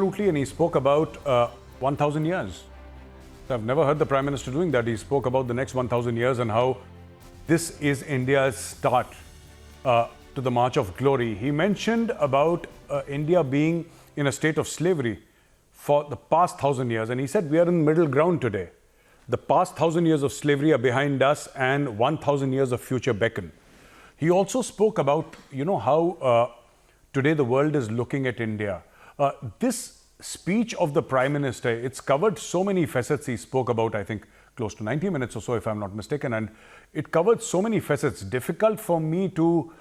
absolutely, and he spoke about 1,000 years. I've never heard the Prime Minister doing that. He spoke about the next 1,000 years and how this is India's start to the march of glory. He mentioned about India being in a state of slavery for the past 1,000 years, and he said we are in middle ground today. The past 1,000 years of slavery are behind us, and 1,000 years of future beckon. He also spoke about, how today the world is looking at India. This speech of the Prime Minister, it's covered so many facets. He spoke about, I think, close to 90 minutes or so, if I'm not mistaken, and it covered so many facets. Difficult for me to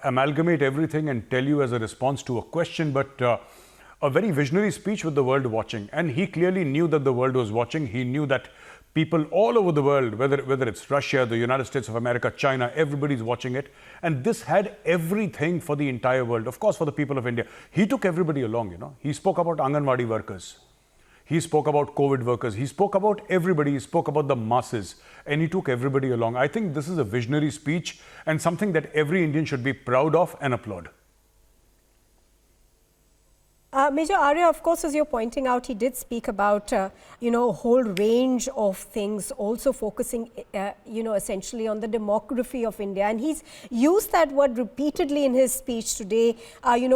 amalgamate everything and tell you as a response to a question, but a very visionary speech with the world watching. And he clearly knew that the world was watching. He knew that people all over the world, whether it's Russia, the United States of America, China, everybody's watching it. And this had everything for the entire world. Of course, for the people of India. He took everybody along, He spoke about Anganwadi workers. He spoke about COVID workers. He spoke about everybody. He spoke about the masses. And he took everybody along. I think this is a visionary speech and something that every Indian should be proud of and applaud. Major Arya, of course, as you're pointing out, he did speak about, a whole range of things, also focusing, essentially on the demography of India. And he's used that word repeatedly in his speech today,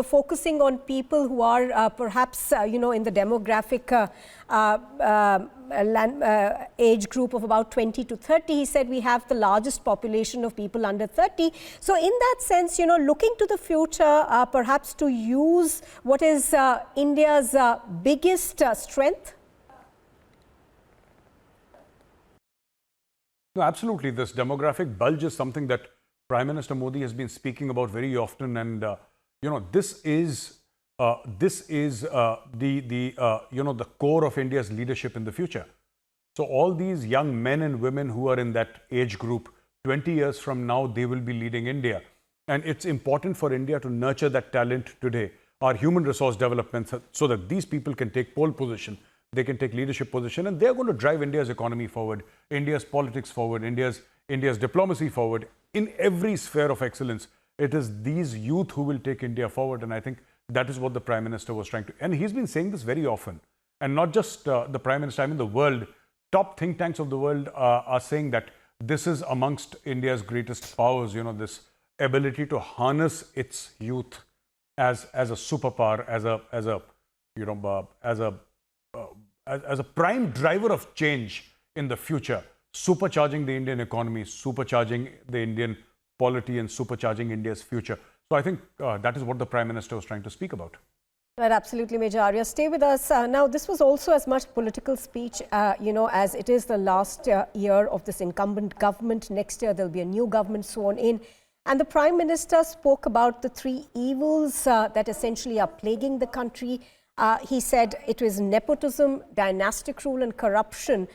focusing on people who are perhaps, in the demographic age group of about 20 to 30. He said we have the largest population of people under 30. So in that sense, looking to the future, perhaps to use what is India's biggest strength? No, absolutely. This demographic bulge is something that Prime Minister Modi has been speaking about very often. And, this is the core of India's leadership in the future. So all these young men and women who are in that age group, 20 years from now, they will be leading India. And it's important for India to nurture that talent today, our human resource development, so that these people can take pole position, they can take leadership position, and they're going to drive India's economy forward, India's politics forward, India's diplomacy forward. In every sphere of excellence, it is these youth who will take India forward. And I think that is what the Prime Minister was trying to, and he's been saying this very often. And not just the Prime Minister, I mean the world, top think tanks of the world are saying that this is amongst India's greatest powers, this ability to harness its youth as a superpower, as a prime driver of change in the future, supercharging the Indian economy, supercharging the Indian polity, and supercharging India's future. So I think that is what the Prime Minister was trying to speak about. Right, absolutely, Major Arya. Stay with us. Now, this was also as much political speech, as it is the last year of this incumbent government. Next year, there'll be a new government sworn in. And the Prime Minister spoke about the three evils that essentially are plaguing the country. He said it was nepotism, dynastic rule and corruption